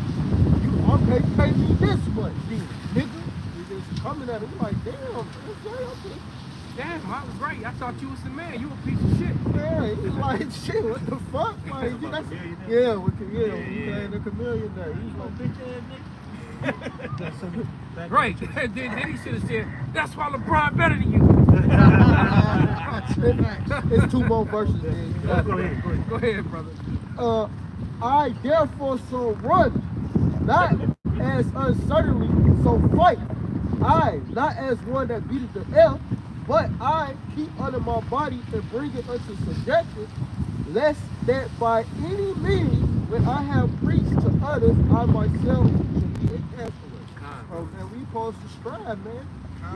you pay me this much, nigga. He just coming at him like, damn, okay. Damn, I was right. I thought you was the man. You a piece of shit. Yeah, he's like, shit, what the fuck? Like, the chameleon there. He's like, bitch ass nigga. Right. then he should have said, that's why LeBron better than you. It's two more verses there. Go ahead, brother. I therefore so run, not as uncertainly, so fight. I, not as one that beateth the air, but I keep under my body and bring it unto subjection, lest that by any means, when I have preached to others, I myself should be a castaway. And we supposed to strive, man.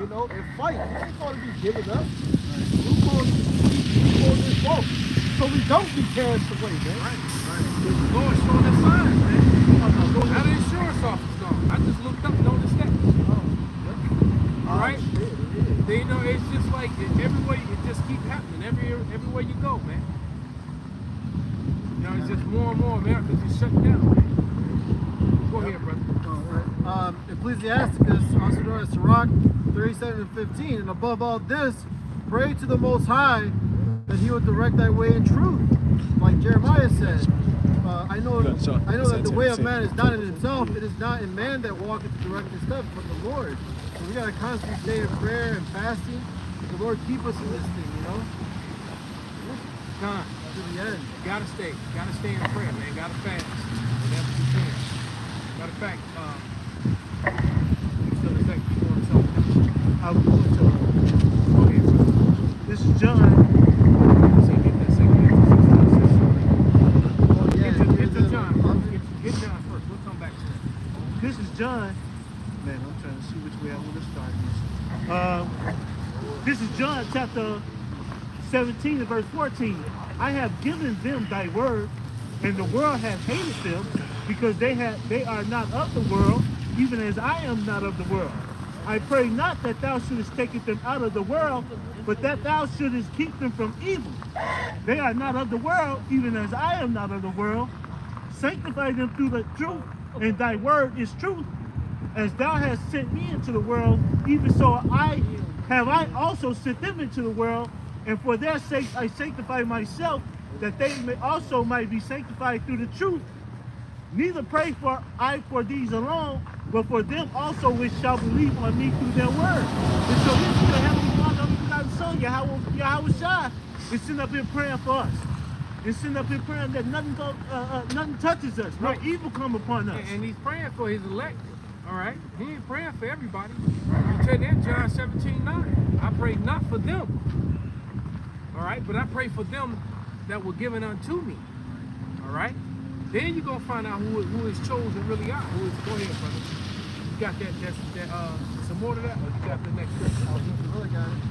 You know, and fight. We ain't supposed to be giving up. We supposed to walk, so we don't be cast away, man. Right. The Lord showing us signs, man. How the insurance office gone? I just looked up and noticed that. All right? You know, it's just like everywhere, it just keeps happening. Everywhere you go, man. You know, it's just more and more Americans just shutting down, man. Go ahead, brother. Ecclesiasticus, also known as Sirach 37:15, and above all this, pray to the Most High that He would direct thy way in truth. Like Jeremiah said, I know that the way of man is not in himself; it is not in man that walketh to direct his steps, but the Lord. So we gotta constantly stay in prayer and fasting. The Lord keep us in this thing, you know. To the end. Gotta stay in prayer, man. Gotta fast whenever you can. Matter of fact, you still expect you want something? I was going to. Go ahead, brother. This is John trying to see which way I want to start this. This is John chapter 17 and verse 14. I have given them thy word, and the world hath hated them, because they are not of the world, even as I am not of the world. I pray not that thou shouldest take them out of the world, but that thou shouldest keep them from evil. They are not of the world, even as I am not of the world. Sanctify them through the truth, and thy word is truth. As thou hast sent me into the world, even so I also sent them into the world, and for their sakes I sanctify myself, that they might be sanctified through the truth. Neither pray I for these alone, but for them also which shall believe on me through their word. And so this is the Heavenly Father of the begotten Son, Yahweh Shai, is sitting up here praying for us. It's sitting up here praying that nothing touches us, no evil come upon us. And he's praying for his elect. All right? He ain't praying for everybody. He said in John 17:9, I pray not for them. All right? But I pray for them that were given unto me. All right? Then you're going to find out who his chosen really are. Go ahead, brother. You got that some more to that, or you got the next scripture? Brother got it.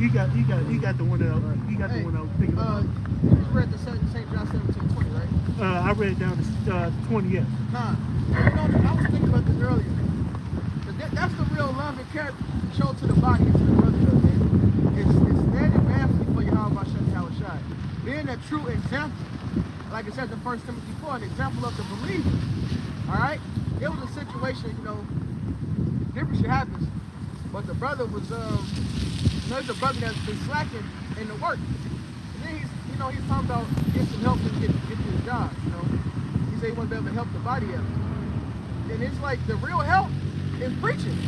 He got the one else. He got the one I was thinking about. You just read the St. John 17:20, right? I read down to 20, yes. Nah. You know, I was thinking about this earlier. That's the real love and care shown to the body and to the brotherhood, man. It's standing manfully for Yahweh Shai. Being a true example. Like I said in 1 Timothy 4, an example of the believer. Alright? It was a situation, you know, different shit happens. But the brother was there's a brother that's been slacking in the work. And then he's talking about getting some help to get to his job, you know. He said he wants to be able to help the body out. And it's like the real help is preaching.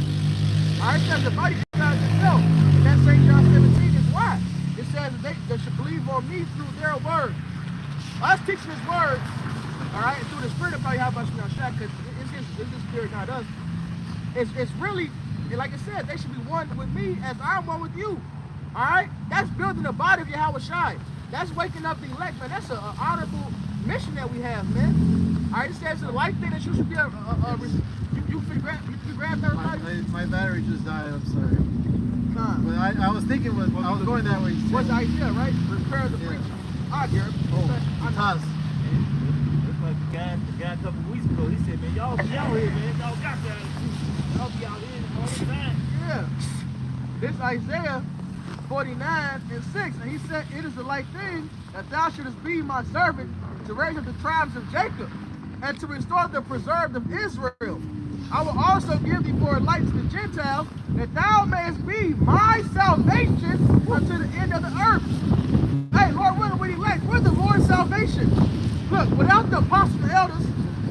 Alright, says the body out itself. And that St. John 17 is why. It says that they should believe on me through their word. Us teaching his word, alright, and through the spirit of Yahweh Shai, because it's his spirit, not us. It's really, like I said, they should be one with me as I'm one with you. Alright? That's building the body of Yahweh Shai. That's waking up the elect, man. That's an honorable mission that we have, man. Alright, it says it's a life thing that you should be you can grab everybody. My battery just died, I'm sorry. But I was thinking, I was going that way. What's the idea, right? Prepare the preacher. Ah, Garrett. Toss. That's like the guy a couple weeks ago. He said, man, y'all be out here, man. Y'all got that. Y'all be out here all the time. Yeah. This Isaiah 49:6, and he said, it is the like thing that thou shouldest be my servant to raise up the tribes of Jacob and to restore the preserved of Israel. I will also give thee for a light to the Gentiles, that thou mayest be my salvation unto the end of the earth. Hey, Lord, we're the elect. We're the Lord's salvation. Look, without the apostles and elders,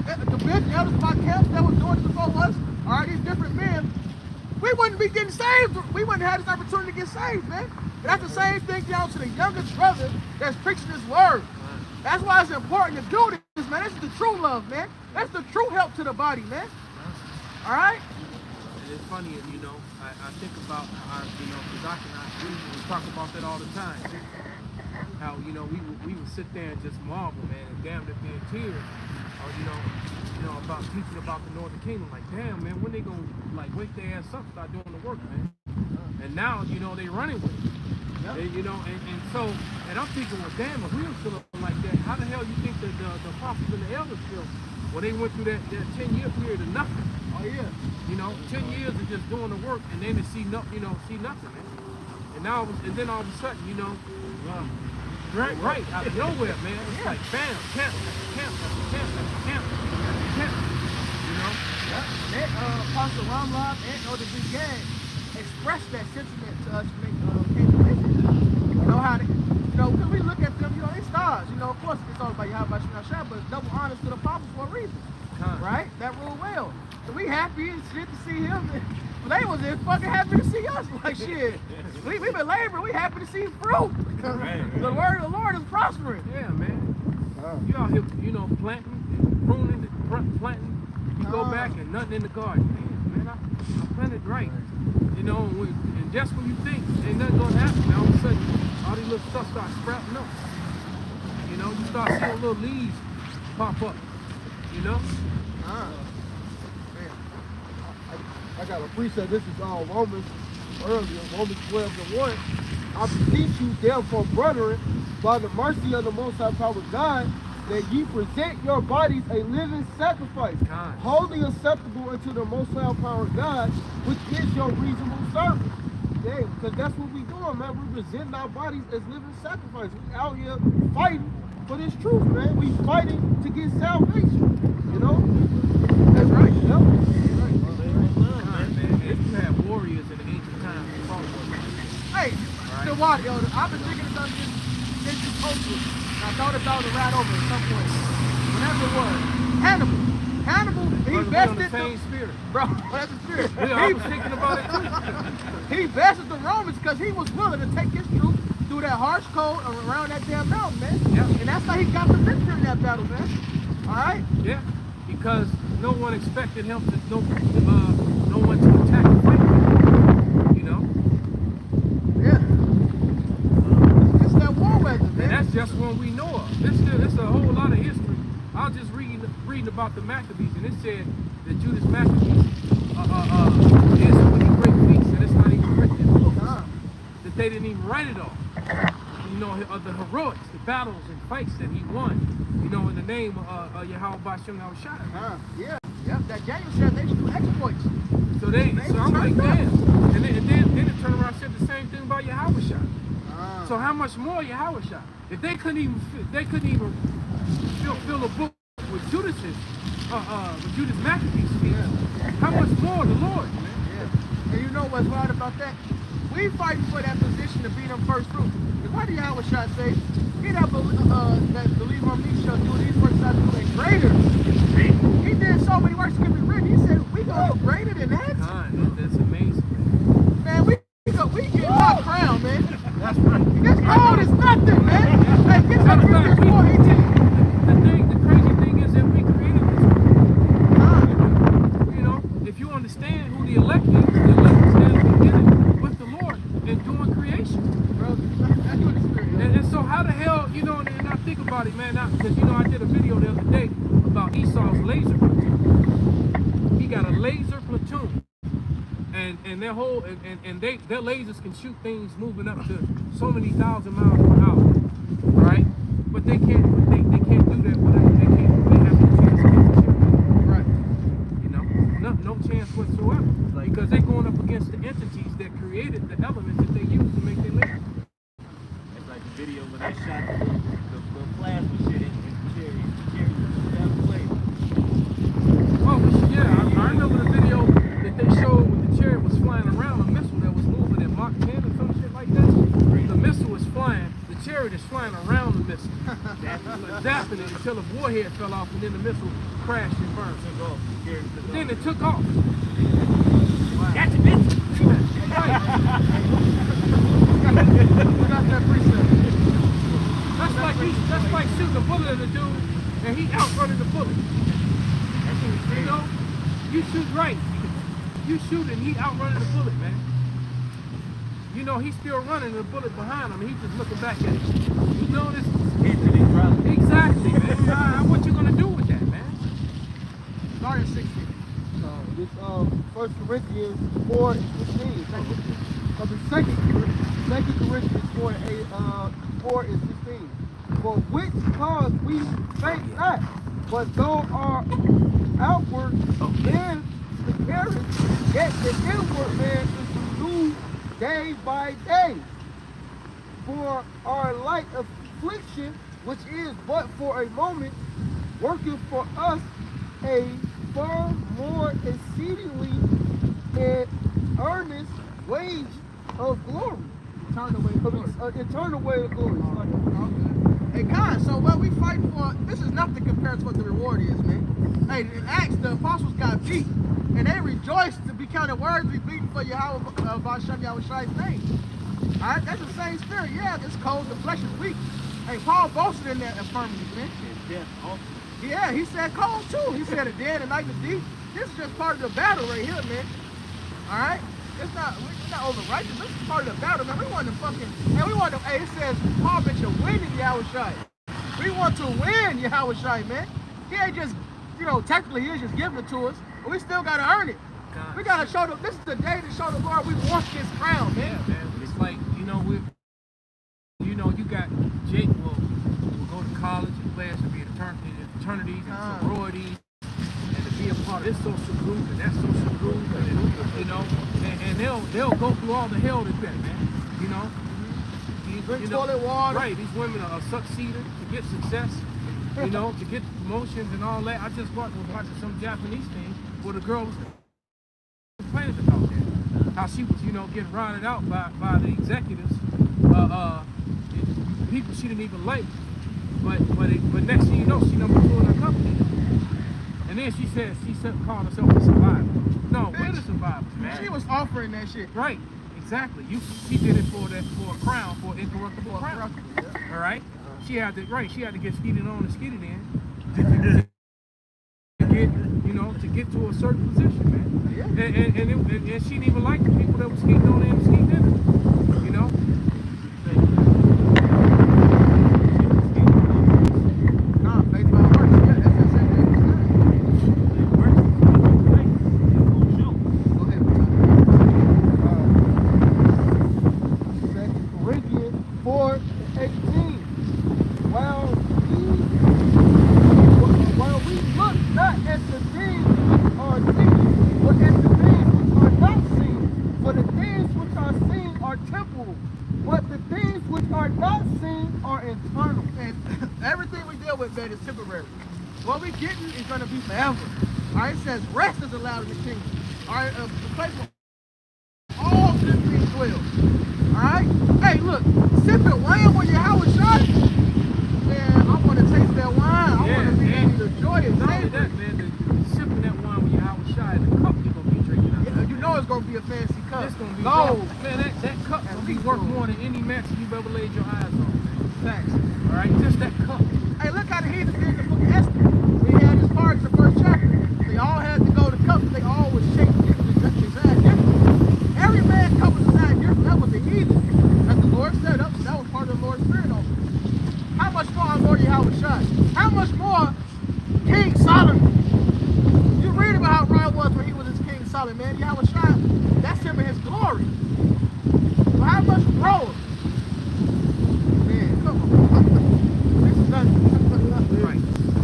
the big elders of my camp that was doing it before us, all right, these different men, we wouldn't be getting saved. We wouldn't have this opportunity to get saved, man. And that's the same thing down to the youngest brother that's preaching this word. That's why it's important to do this, man. This is the true love, man. That's the true help to the body, man. All right? And it's funny, you know, I think about our, you know, because Doc and I, we talk about that all the time. How, you know, we would sit there and just marvel, man, and damn it being tears, or you know, about teaching about the Northern Kingdom. Like, damn, man, when they gonna like wake their ass up, start doing the work, man. And now, you know, they running with it. Yep. And, you know, and so, and I'm thinking, well, damn, if we were still like that, how the hell you think that the apostles and the elders feel? Well, they went through that 10-year period of nothing. Oh yeah. You know, 10 years of just doing the work, and then to see nothing, man. And now, and then all of a sudden, you know, right out of nowhere, man. It's like bam, camp, camp, camp, camp, camp. You know. Yeah. Apostle Ramlov and Elder Brigade expressed that sentiment to us when they came to visit. You know how they, you know, because we look at them, you know, they stars. You know, of course, it's all about Yahweh Shai, but double honors to the apostles for a reason. Right? That rule well. So we happy and shit to see him. But they was fucking happy to see us. Like shit. We been laboring. We happy to see fruit. The word of the Lord is prospering. Yeah, man. You out here, you know, planting, pruning, planting. You go back and nothing in the garden. Man, I planted right. You know, and just when you think ain't nothing gonna happen, all of a sudden all these little stuff start sprouting up. You know, you start seeing little leaves pop up. You know? I got a precept. This is Romans earlier, Romans 12:1. I beseech you, therefore, brethren, by the mercy of the Most High Power of God, that ye present your bodies a living sacrifice, wholly acceptable unto the Most High Power of God, which is your reasonable service. Yeah, because that's what we doing, man. We presenting our bodies as living sacrifice. We out here fighting for this truth, man. We fighting to get salvation. You know? That's right. Yep. You had warriors in the ancient times. Hey, still water, yo. I've been thinking about this culture. I thought about it right over at some point. Whenever it was. Hannibal, he bested the same spirit. Bro, that's the spirit. I was thinking about it too. He bested the Romans because he was willing to take his troops through that harsh cold around that damn mountain, man. Yeah. And that's how he got the victory in that battle, man. All right? Yeah, because no one expected him to, no one to attack the fight. You know? Yeah. It's that war weather, man. And that's just one we know of. It's a whole lot of history. I was just reading about the Maccabees, and it said that Judas Maccabees did so many great feats, and it's not even written in the books. That they didn't even write it all. You know, of the heroics, the battles and fights that he won, you know, in the name of Yahweh Bashim Yahushua. Yeah. Yep, that Daniel said they should do exploits. So I'm like, damn. And then it turned around and said the same thing about Yahushua. So how much more Yahushua? If they couldn't even fill a book with Judas Maccabees feats, how much more the Lord, man? Yeah. And you know what's hard about that? We fighting for that position to be them first fruits. Because what did Yahushua say? He that believe on me shall do these works I do and greater. He did so many works can be written. He said, we go greater than that? That's amazing. Man, we get our crown, man. That's right. This gold is nothing, man. Hey, get some Philippians 4:18. The crazy thing is that we created this. You know, if you understand who the elect is stands beginning with the Lord and doing creation. Bro, that's what the spirit is. And so how the hell, you know, and I think about it, man, because, you know, I did a video the other day about Esau's laser platoon. He got a laser platoon. And their whole their lasers can shoot things moving up to so many thousand miles per hour, right? But they can't do that without they have no chance against the children. Right. You know, no chance whatsoever. Because they're going up against the entities that created the elements that they use to make their lasers. It's like the video when they shot the plasma shit in the cherry down the way. Oh, yeah, I remember the video that they showed when the chariot was flying around, a missile that was moving at Mach 10 or some shit like that. The missile was flying, the chariot is flying around the missile. Zapping it until the warhead fell off and then the missile crashed and burned. Then it took off. Wow. That's a bitch. Got that precept. That's like shooting a bullet at a dude and he outrunning the bullet. You know, you shoot right. You shoot and he outrunning the bullet, man. You know, he's still running the bullet behind him and he's just looking back at it. You know this? Exactly, man. What you gonna do with that, man? Start at 16. This 1 Corinthians 4 and 15. Second Corinthians 4 and 16. For which cause we faint not, but though our outward man is perish, yet the inward man is renewed day by day. For our light affliction, which is but for a moment, working for us a far more exceedingly and earnest wage of glory. Eternal way of glory. Hey guys, so what we fight for, this is nothing compared to what the reward is, man. Hey, in Acts, the apostles got beat, and they rejoiced to be counted worthy beaten for Yahweh Basham Yahushua's name. Alright, that's the same spirit. Yeah, it's cold, the flesh is weak. Hey, Paul boasted in that infirmity, man. Yeah, he said cold too. He said the day and the night is deep. This is just part of the battle right here, man. Alright? We're not over righteous. This is part of the battle, man. We want to it says Paul mentioned winning Yahushua. We want to win Yahushua, man. He ain't just, you know, technically he is just giving it to us, but we still got to earn it. God. We gotta show them. This is the day to show the Lord we want this crown, man. Yeah, man. It's like, you know, you got Jake will go to college and pledge to be in fraternities and sororities and to be a part of this social group and that social group, and, you know, and they'll go through all the hell they've been, man. You know, Drink toilet water. Right, these women are succeeding to get success, you know, to get promotions and all that. I just was watching some Japanese thing where the girl was complaining about that. How she was, you know, getting routed out by the executives, people she didn't even like. But next thing you know, she number 2 in her company. And then she called herself a survivor. No, we're the survivors, man. She was offering that shit. Right. Exactly. She did it for a crown, for an incorruptible crown. All right. She had to get skeeted on and skeeted in to get to a certain position, man. Yeah. And she didn't even like the people that were skeeting on and skeeting in her. You know. Nah, faith by works. Yeah, that's the same thing. Go ahead, Second Corinthians 4:18. While we look not at the things which are seen, but at the things which are not seen. For the things which are seen are temporal, but the things which are not seen are eternal. And everything we deal with, man, is temporary. What we're getting is going to be forever. All right, it says rest is allowed in the kingdom. All right, the place where all good things dwell. All right? Hey, look, sipping wine when your house is shut. Man, I want to taste that wine. I want to be able to enjoy it. Not only that, man, sipping that wine when your house is shy, the cup you're going to be drinking out. Yeah, you know it's going to be a fancy cup. It's going to be gold. Man, that cup will be worth more than any mansion you've ever laid your eyes on, man. Facts. All right? Just that cup. Hey, look how the heathen did in the book of Esther. When he had his party in the first chapter. They all had to go to cups. They all was shaped different, designed different. Every man cup was designed different. That was the heathen. That the Lord set up. That was part of the Lord's Spirit on. How much more our Lord Yahweh Shai? How much more King Solomon? You read about how Ryan was when he was his King Solomon, man. Yahweh Shai, that's him in his glory. So how much more? Man, come on. This is nothing. Right.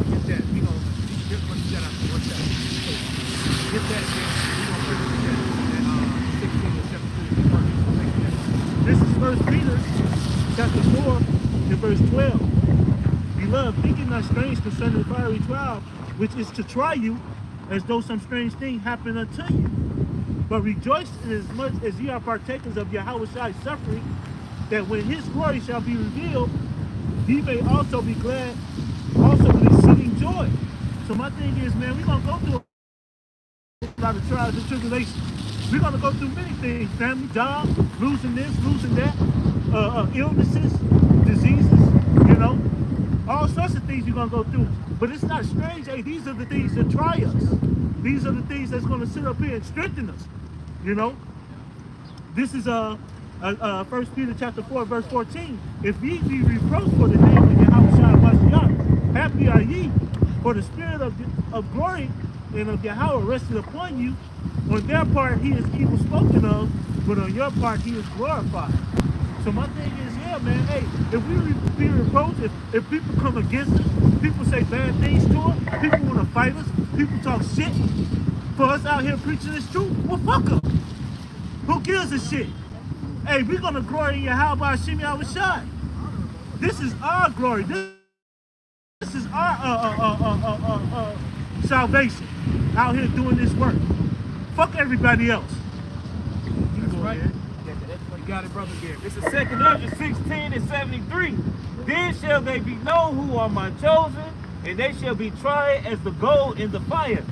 Get that. We gonna get what you got out there. What's that? Get that, man. We gonna bring that 16 and 17. This is 1 Peter chapter 4 and verse 12. Beloved, thinking not strange concerning the fiery trial, which is to try you, as though some strange thing happened unto you. But rejoice inasmuch as ye are partakers of Yahweh's suffering, that when his glory shall be revealed, ye may also be glad, also with exceeding joy. So my thing is, man, we're going to go through a lot of trials and tribulations. We're going to go through many things, family, job, losing this, losing that, illnesses, diseases, you know, all sorts of things you're going to go through. But it's not strange. Hey, these are the things that try us. These are the things that's going to sit up here and strengthen us, you know. This is 1 Peter chapter 4, verse 14. If ye be reproached for the name of Yahweh, happy are ye, for the spirit of glory and of Yahweh rested upon you. On their part, he is evil spoken of, but on your part, he is glorified. So my thing is, yeah, man, hey, if we be reproached, if people come against us, people say bad things to us, people want to fight us, people talk shit for us out here preaching this truth, well, fuck them. Who gives a shit? Hey, we're going to glory in Yahweh Hashem Yahweh Shai. This is our glory. This is our salvation out here doing this work. Fuck everybody else. That's right. You got it, brother Gary. This is 2 Ezra 16 and 73. Then shall they be known who are my chosen, and they shall be tried as the gold in the fire.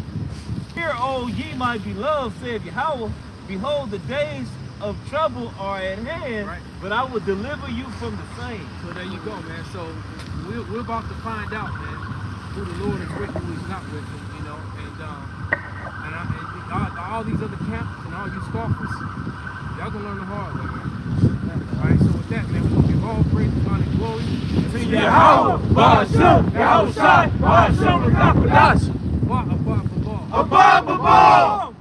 Hear, O ye my beloved, said Yahweh, behold, the days of trouble are at hand, right, but I will deliver you from the same. So there you go, man. So we're about to find out, man, who the Lord is with, who he's not with, you know, and all these other camps and all you scoffers, y'all gonna learn the hard way, man. All right, so with that, man, we're gonna give all praise, honor, and glory To Yahweh, Ba'ashem, Yahweh Shai, Ba'ashem, Rakapadash. Above, Above, above.